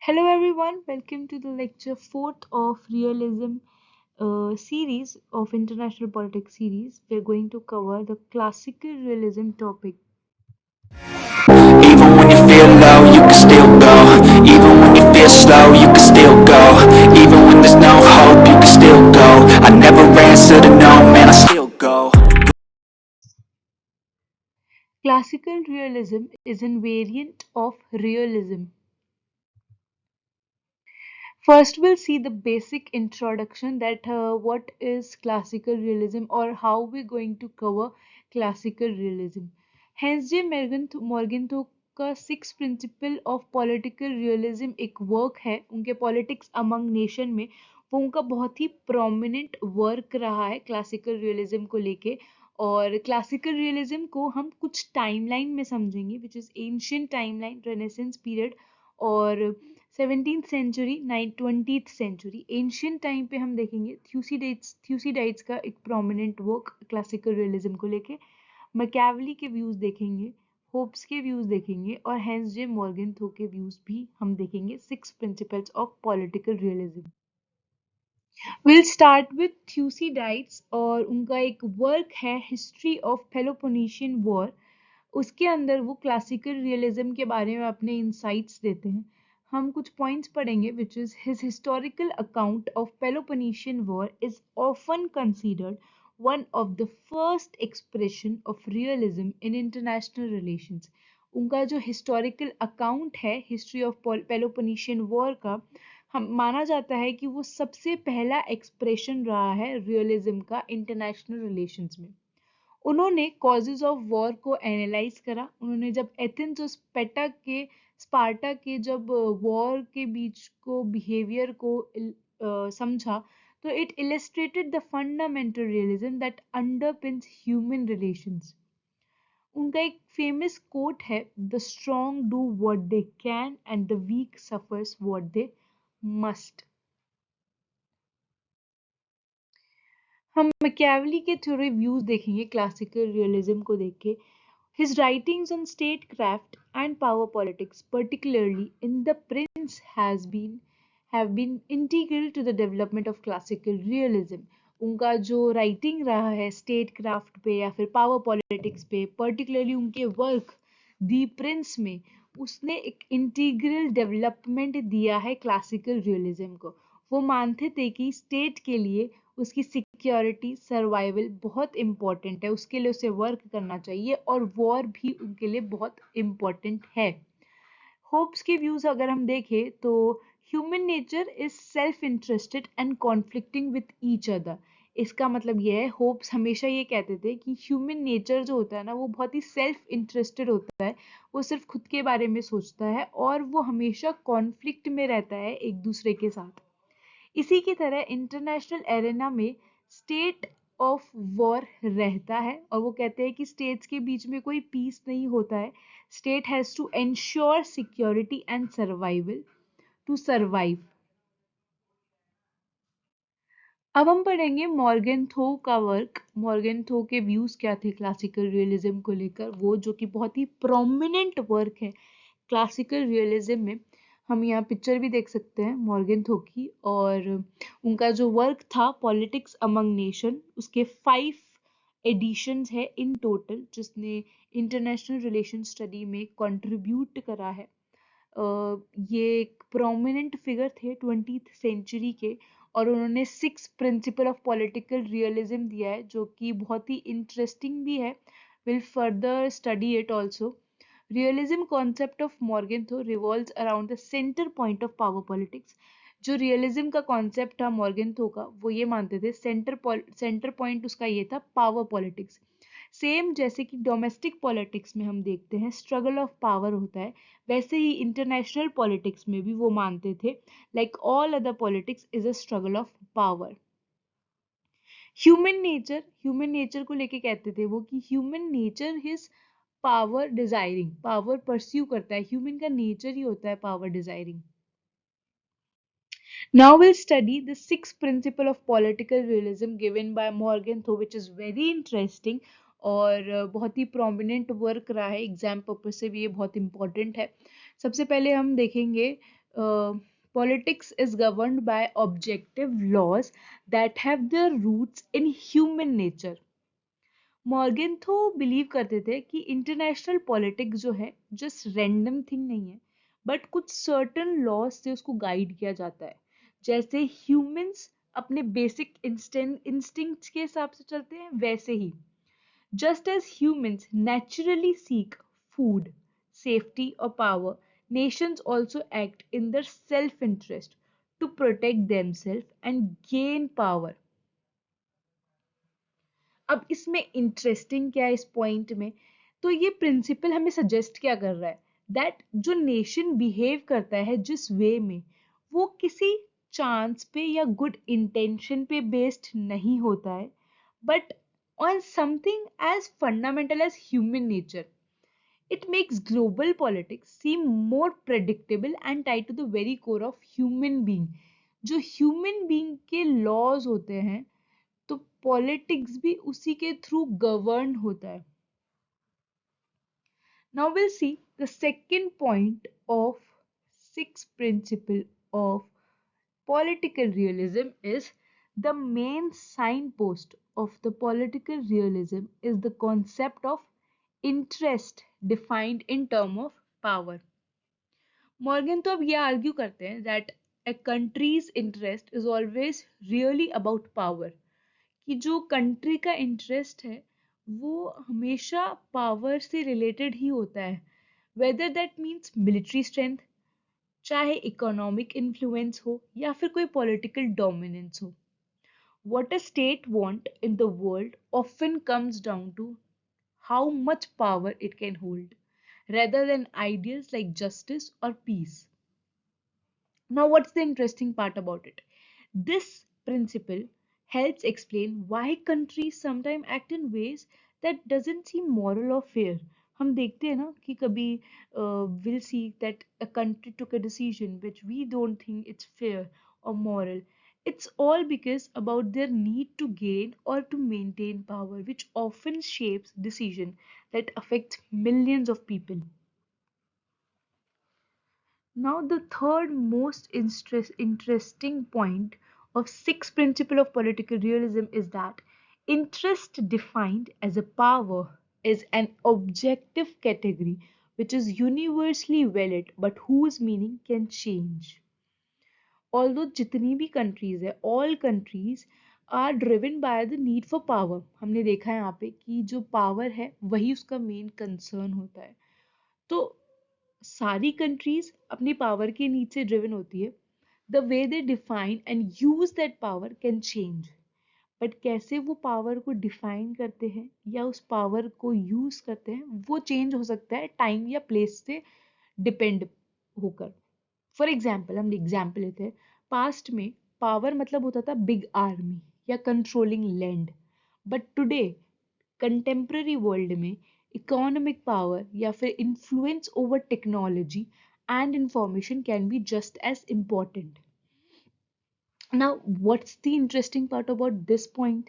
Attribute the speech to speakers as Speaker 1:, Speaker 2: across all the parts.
Speaker 1: Hello everyone, welcome to the lecture 4th of Realism series of International Politics series. We're going to cover the classical realism topic.
Speaker 2: Even when you feel low, you can still go. Even when you feel slow, you can still go. Even when there's no hope, you can still go. I never answer to no, man, I still go.
Speaker 1: Classical realism is a variant of realism. First, we'll see the basic introduction that what is classical realism or how we're going to cover classical realism. Hans J. Morgenthau का six principle of political realism एक work है उनके politics among nation में। वो उनका बहुत ही prominent work रहा है क्लासिकल रियलिज्म को लेके। और क्लासिकल रियलिज्म को हम कुछ टाइमलाइन में समझेंगे which is ancient timeline, renaissance period और 17th century 20th century. Ancient time पे हम देखेंगे थ्यूसिडाइड्स का एक प्रोमिनेंट वर्क क्लासिकल रियलिज्म को लेके। मैकियावेली के व्यूज देखेंगे, होप्स के व्यूज देखेंगे और हेंस जे मॉर्गनथौ के व्यूज भी हम देखेंगे। Six principles of political realism. Will start with Thucydides और उनका एक वर्क है हिस्ट्री ऑफ पेलोपोनेशियन वॉर। उसके अंदर वो क्लासिकल रियलिज्म के बारे में अपने इंसाइट्स देते हैं। हम कुछ पॉइंट्स पढ़ेंगे which is his historical account of Peloponnesian war is often considered one of the first expression of realism in international relations। उनका जो हिस्टोरिकल अकाउंट है हिस्ट्री ऑफ पेलोपोनेशियन वॉर का, हम माना जाता है कि वो सबसे पहला एक्सप्रेशन रहा है रियलिज्म का इंटरनेशनल रिलेशंस में। उन्होंने कॉजेज ऑफ वॉर को एनालाइज करा। उन्होंने जब एथेंस और स्पार्टा के जब वॉर के बीच को बिहेवियर को समझा तो it illustrated the fundamental realism that underpins human relations. उनका एक फेमस कोट है, the strong do what they can and the weak suffers what they must. हम मैकियावेली के थोड़े व्यूज देखेंगे क्लासिकल रियलिज्म को देख के। His writings on statecraft and power politics, particularly in The Prince, have been integral to the development of classical realism। उनका जो writing रहा है स्टेट क्राफ्ट पे या फिर पावर पॉलिटिक्स पे, पर्टिकुलरली उनके वर्क दी प्रिंस में, उसने एक इंटीग्रल डेवलपमेंट दिया है क्लासिकल रियलिज्म को। वो मानते थे कि स्टेट के लिए उसकी सिक्योरिटी सर्वाइवल बहुत इम्पोर्टेंट है, उसके लिए उसे वर्क करना चाहिए और वॉर भी उनके लिए बहुत इम्पोर्टेंट है। होप्स के व्यूज अगर हम देखें तो human nature is self interested and conflicting with each other. इसका मतलब यह है, होप्स हमेशा ये कहते थे कि ह्यूमन नेचर जो होता है ना वो बहुत ही सेल्फ इंटरेस्टेड होता है। वो सिर्फ खुद के बारे में सोचता है और वो हमेशा कॉन्फ्लिक्ट में रहता है एक दूसरे के साथ। इसी की तरह इंटरनेशनल एरेना में स्टेट ऑफ वॉर रहता है और वो कहते हैं कि स्टेट्स के बीच में कोई पीस नहीं होता है। State has to ensure security and survival to survive. अब हम पढ़ेंगे मॉर्गनथौ का वर्क। मॉर्गनथौ के व्यूज क्या थे क्लासिकल रियलिज्म को लेकर, वो जो कि बहुत ही प्रोमिनेंट वर्क है क्लासिकल रियलिज्म में। हम यहाँ पिक्चर भी देख सकते हैं मॉर्गनथौ की, और उनका जो वर्क था पॉलिटिक्स अमंग नेशन, उसके 5 एडिशंस है इन टोटल जिसने इंटरनेशनल रिलेशन स्टडी में कंट्रीब्यूट करा है। ये एक प्रोमिनेंट फिगर थे 20th सेंचुरी के और उन्होंने 6 प्रिंसिपल ऑफ पॉलिटिकल रियलिज्म दिया है जो कि बहुत ही इंटरेस्टिंग भी है। Will further study it also. Realism concept of Morgenthau revolves around the centre point of power politics. जो रियलिज्म का कॉन्सेप्ट था मॉर्गनथौ का, वो ये मानते थे सेंटर पॉइंट उसका ये था पावर पॉलिटिक्स। सेम जैसे कि डोमेस्टिक पॉलिटिक्स में हम देखते हैं स्ट्रगल ऑफ पावर होता है, वैसे ही इंटरनेशनल पॉलिटिक्स में भी वो मानते थे like all other politics is a struggle of power. Human nature को लेके कहते थे वो कि human nature his power desiring, power pursue करता है, ह्यूमन का नेचर ही होता है power desiring. Now we'll study the 6th principle of political realism given by Morgenthau, which is very interesting और बहुत ही प्रोमिनेंट वर्क रहा है, एग्जाम पर्पज से भी ये बहुत इंपॉर्टेंट है। सबसे पहले हम देखेंगे uh, politics is governed by objective laws that have their roots in human nature. Morgan तो बिलीव करते थे कि इंटरनेशनल पॉलिटिक्स जो है जस्ट रैंडम थिंग नहीं है, बट कुछ सर्टन लॉज से उसको गाइड किया जाता है। जैसे ह्यूमंस अपने बेसिक इंस्टिंक्ट्स के हिसाब से चलते हैं, वैसे ही just as humans naturally seek food, safety, or power, nations also act in their self interest to protect themselves and gain power. अब इसमें इंटरेस्टिंग क्या है इस पॉइंट में, तो ये प्रिंसिपल हमें सजेस्ट क्या कर रहा है, दैट जो नेशन बिहेव करता है जिस वे में, वो किसी चांस पे या गुड इंटेंशन पे बेस्ड नहीं होता है, but on something as fundamental as human nature. It makes global politics seem more predictable and tied to the very core of human being. जो human being के laws होते हैं, तो पॉलिटिक्स भी उसी के थ्रू गवर्न होता है। Now will see the second point of six principle of political realism is the main signpost of the political realism is the concept of interest defined in term of power. Morgan तो अब ये argue करते हैं that a country's interest is always really about power, कि जो country का interest है वो हमेशा पावर से रिलेटेड ही होता है, whether that means military strength, चाहे इकोनॉमिक इन्फ्लुएंस हो या फिर कोई पॉलिटिकल डोमिनेंस हो. What a state want in the world often comes down to how much power it can hold, rather than ideals like justice or peace. Now, what's the interesting part about it? This principle helps explain why countries sometimes act in ways that doesn't seem moral or fair. हम देखते हैं ना कि कभी we'll see that a country took a decision which we don't think it's fair or moral. It's all because about their need to gain or to maintain power, which often shapes decision that affects millions of people. Now, the third most interesting point of sixth principle of political realism is that interest defined as a power is an objective category which is universally valid but whose meaning can change. Although जितनी भी countries है, all countries are driven by the need for power. हमने देखा है यहाँ पे कि जो power है वही उसका main concern होता है. तो सारी कंट्रीज अपनी पावर के नीड से ड्रिवन होती है. The way they define and use that power can change, but कैसे वो पावर को डिफाइन करते हैं या उस पावर को यूज करते हैं वो चेंज हो सकता है टाइम या प्लेस से डिपेंड होकर. फॉर एग्जाम्पल हम एग्जाम्पल लेते हैं, पास्ट में पावर मतलब होता था बिग आर्मी या controlling land, but today contemporary world में इकोनॉमिक पावर या फिर influence over technology and information can be just as important. Now, what's the interesting part about this point?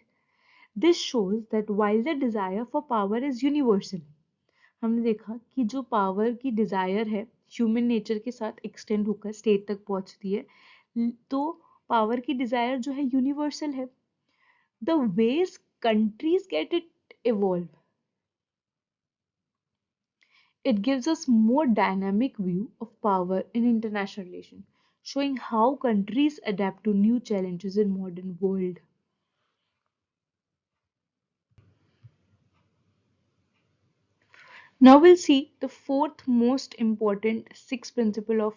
Speaker 1: This shows that while the desire for power is universal, हमने देखा कि जो power की Dzire है human nature के साथ extend होकर state तक पहुंचती है, तो पावर की डिजायर जो है यूनिवर्सल है. The ways countries get it evolve, it gives us more dynamic view of power in international relations, showing how countries adapt to new challenges in modern world. Now we'll see the fourth most important sixth principle of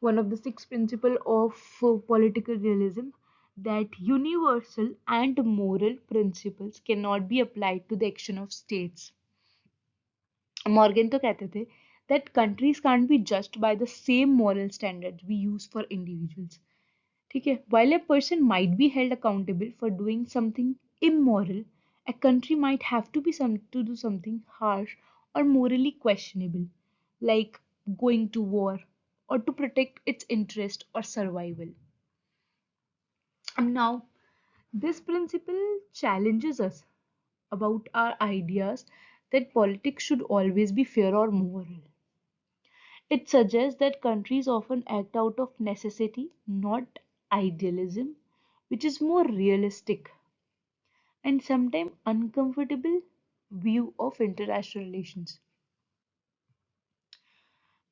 Speaker 1: one of the six principle of political realism, that universal and moral principles cannot be applied to the action of states. Morgan तो कहते थे that countries can't be judged by the same moral standards we use for individuals. ठीक है, while a person might be held accountable for doing something immoral, a country might have to to do something harsh or morally questionable, like going to war or to protect its interest or survival. And now, this principle challenges us about our ideas that politics should always be fair or moral. It suggests that countries often act out of necessity, not idealism, which is more realistic and sometimes uncomfortable view of international relations.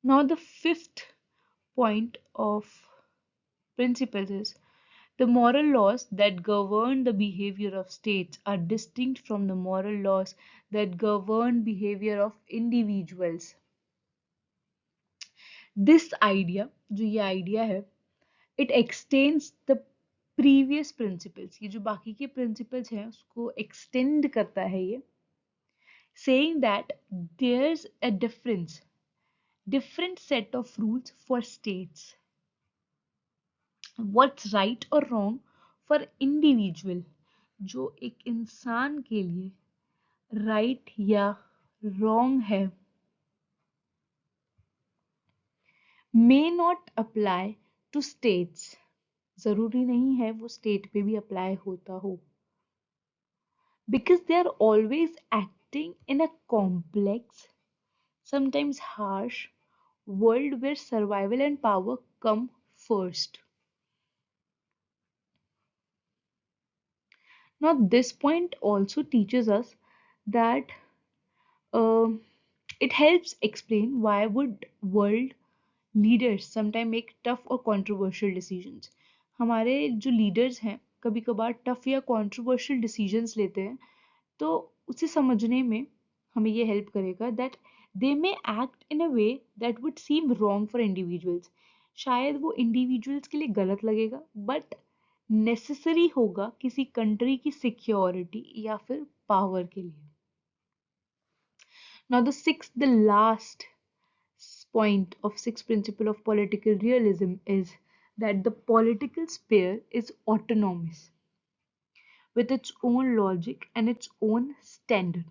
Speaker 1: Now, the fifth point of principles is the moral laws that govern the behavior of states are distinct from the moral laws that govern behavior of individuals. This idea, जो ये idea है, it extends the previous principles. ये जो बाकी के principles हैं उसको extend करता है ये, saying that there's a different set of rules for states. What's right or wrong for individual, जो एक इंसान के लिए right या wrong है, may not apply to states. जरूरी नहीं है वो state पे भी apply होता हो, because they are always acting in a complex, sometimes harsh world where survival and power come first. Now, this point also teaches us that um it helps explain why would world leaders sometimes make tough or controversial decisions. हमारे जो leaders हैं कभी कभार tough या controversial decisions लेते हैं, तो उसे समझने में हमें ये हेल्प करेगा that they may act in a way that would seem wrong for individuals. शायद वो individuals के लिए गलत लगेगा but necessary होगा किसी country की security या फिर power के लिए. Now the last point of sixth principle of political realism is that the political sphere is autonomous with its own logic and its own standard.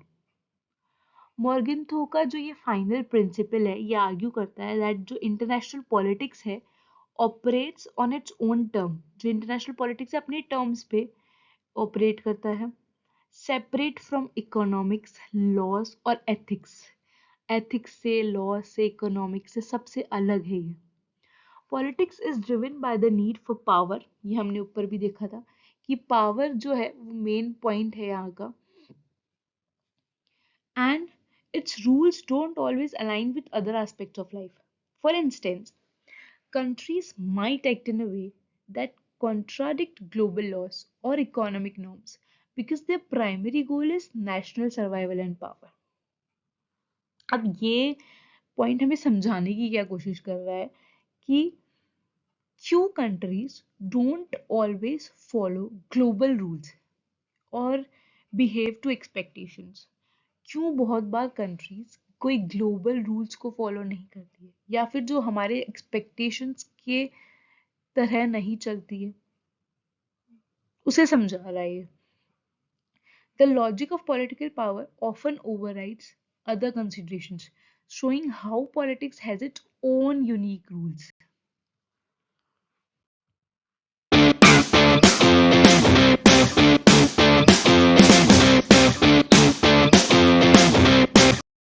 Speaker 1: मॉर्गनथो का जो ये फाइनल प्रिंसिपल है ये आर्ग्यू करता है दैट जो इंटरनेशनल पॉलिटिक्स है operates on its own term. जो इंटरनेशनल पॉलिटिक्स है अपने टर्म्स पे ऑपरेट करता है, सेपरेट फ्रॉम इकोनॉमिक्स, लॉज और एथिक्स. एथिक्स से, लॉ से, इकोनॉमिक्स से सबसे अलग है ये. Politics is driven by the need for power. ये हमने ऊपर भी देखा था कि पावर जो है वो मेन पॉइंट है यहाँ का, and its rules don't always align with other aspects of life. For instance, countries might act in a way that contradict global laws or economic norms because their primary goal is national survival and power. अब ये point हमें समझाने की क्या कोशिश कर रहा है कि क्यों countries don't always follow global rules or behave to expectations. क्यों बहुत बार कंट्रीज कोई ग्लोबल रूल्स को फॉलो नहीं करती है या फिर जो हमारे एक्सपेक्टेशंस के तरह नहीं चलती है, उसे समझा रहा है ये. The logic of political power often overrides other considerations, showing how politics has its own unique rules.